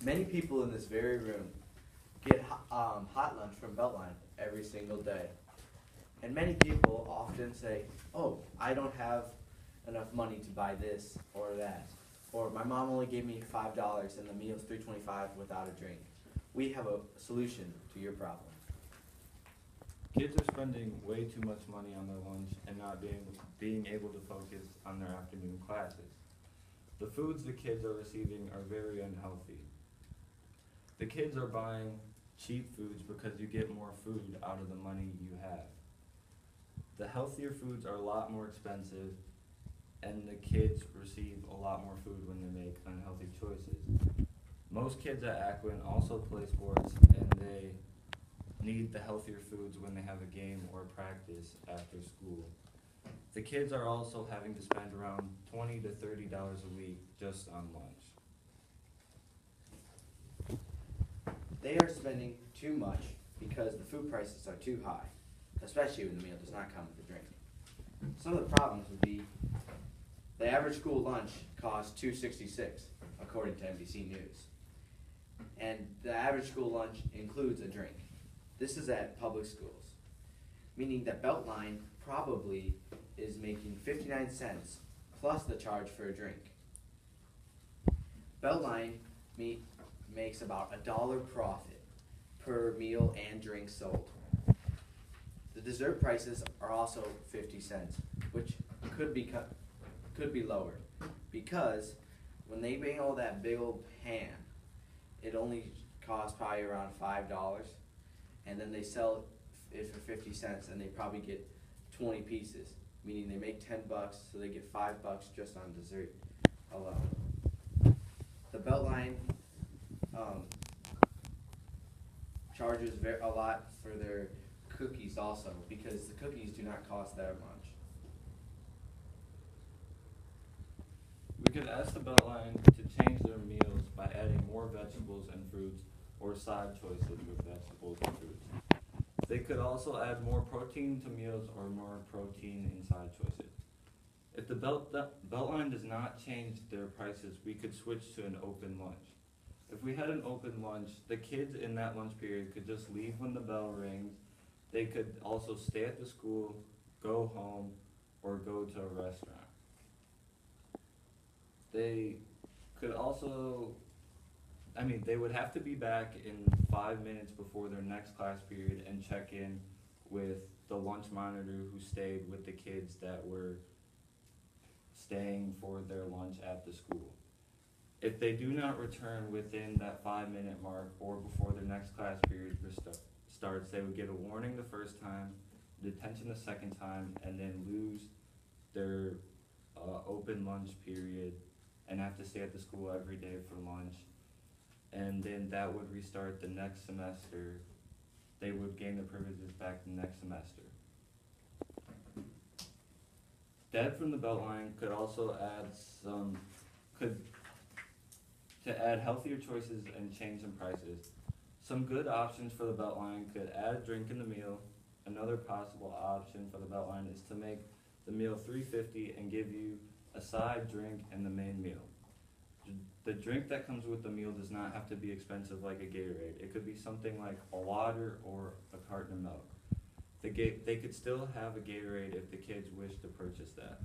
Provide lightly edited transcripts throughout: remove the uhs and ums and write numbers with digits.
Many people in this very room get hot lunch from Beltline every single day. And many people often say, oh, I don't have enough money to buy this or that. Or my mom only gave me $5 and the meal's $3.25 without a drink. We have a solution to your problem. Kids are spending way too much money on their lunch and not being able to focus on their afternoon classes. The foods the kids are receiving are very unhealthy. The kids are buying cheap foods because you get more food out of the money you have. The healthier foods are a lot more expensive, and the kids receive a lot more food when they make unhealthy choices. Most kids at Ackland also play sports, and they need the healthier foods when they have a game or practice after school. The kids are also having to spend around $20 to $30 a week just on lunch. They are spending too much because the food prices are too high, especially when the meal does not come with a drink. Some of the problems would be the average school lunch costs $2.66, according to NBC News. And the average school lunch includes a drink. This is at public schools, meaning that Beltline probably is making 59 cents plus the charge for a drink. Beltline makes about $1 profit per meal and drink sold. The dessert prices are also 50 cents, which could be lowered because when they bring all that big old pan, it only costs probably around $5, and then they sell it for 50 cents, and they probably get 20 pieces, meaning they make 10 bucks, so they get $5 just on dessert alone. The Beltline charges a lot for their cookies also, because the cookies do not cost that much. We could ask the Beltline to change their meals by adding more vegetables and fruits or side choices with vegetables and fruits. They could also add more protein to meals or more protein in side choices. If the Beltline does not change their prices, we could switch to an open lunch. If we had an open lunch, the kids in that lunch period could just leave when the bell rings. They could also stay at the school, go home, or go to a restaurant. They could also, they would have to be back in 5 minutes before their next class period and check in with the lunch monitor who stayed with the kids that were staying for their lunch at the school. If they do not return within that 5-minute mark or before their next class period starts, they would get a warning the first time, detention the second time, and then lose their open lunch period and have to stay at the school every day for lunch. And then that would restart the next semester. They would gain the privileges back the next semester. Dad from the Beltline could also add healthier choices and change in prices. Some good options for the Beltline could add a drink in the meal. Another possible option for the Beltline is to make the meal $3.50 and give you a side drink and the main meal. The drink that comes with the meal does not have to be expensive like a Gatorade. It could be something like a water or a carton of milk. They could still have a Gatorade if the kids wish to purchase that.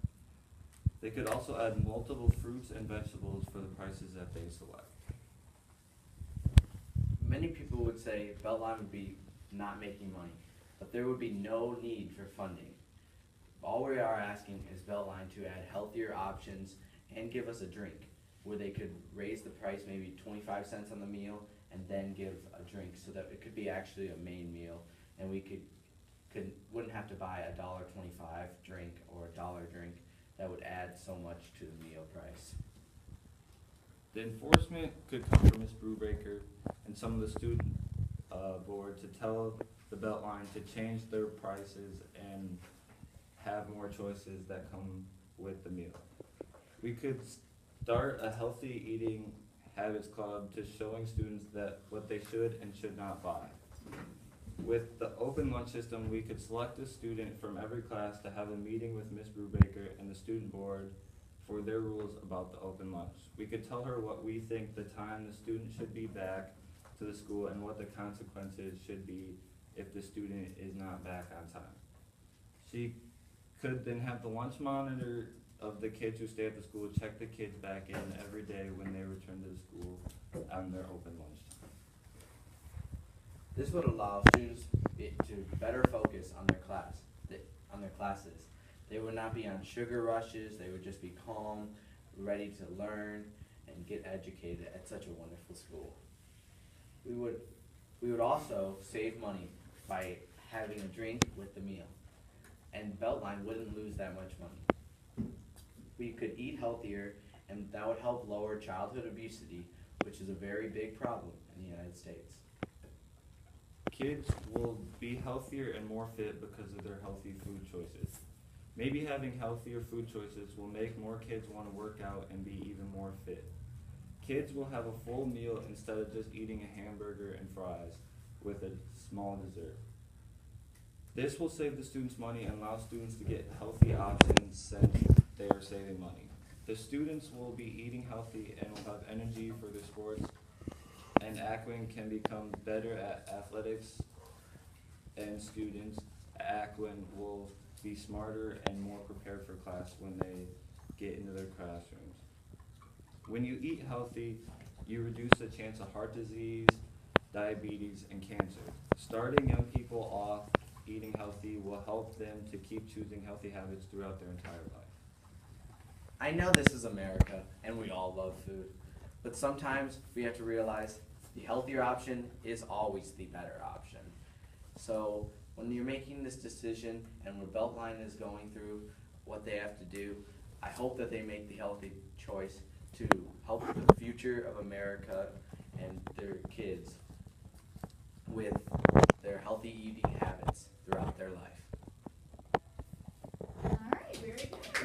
They could also add multiple fruits and vegetables for the prices that they select. Many people would say Beltline would be not making money, but there would be no need for funding. All we are asking is Beltline to add healthier options and give us a drink, where they could raise the price maybe 25 cents on the meal and then give a drink, so that it could be actually a main meal, and we wouldn't have to buy a $1.25 drink or a $1 drink. That would add so much to the meal price. The enforcement could come from Ms. Brubaker and some of the student board to tell the Beltline to change their prices and have more choices that come with the meal. We could start a healthy eating habits club to showing students that what they should and should not buy. With the open lunch system, we could select a student from every class to have a meeting with Ms. Brubaker and the student board for their rules about the open lunch. We could tell her what we think the time the student should be back to the school and what the consequences should be if the student is not back on time. She could then have the lunch monitor of the kids who stay at the school check the kids back in every day when they return to the school on their open lunch time. This would allow students to better focus on their classes. They would not be on sugar rushes, they would just be calm, ready to learn and get educated at such a wonderful school. We would also save money by having a drink with the meal, and Beltline wouldn't lose that much money. We could eat healthier, and that would help lower childhood obesity, which is a very big problem in the United States. Kids will be healthier and more fit because of their healthy food choices. Maybe having healthier food choices will make more kids want to work out and be even more fit. Kids will have a full meal instead of just eating a hamburger and fries with a small dessert. This will save the students money and allow students to get healthy options since they are saving money. The students will be eating healthy and will have energy for their sports, and Aquin can become better at athletics, and students at Aquin will be smarter and more prepared for class when they get into their classrooms. When you eat healthy, you reduce the chance of heart disease, diabetes, and cancer. Starting young people off eating healthy will help them to keep choosing healthy habits throughout their entire life. I know this is America and we all love food, but sometimes we have to realize the healthier option is always the better option. So when you're making this decision and when Beltline is going through what they have to do, I hope that they make the healthy choice to help the future of America and their kids with their healthy eating habits throughout their life. All right, very good.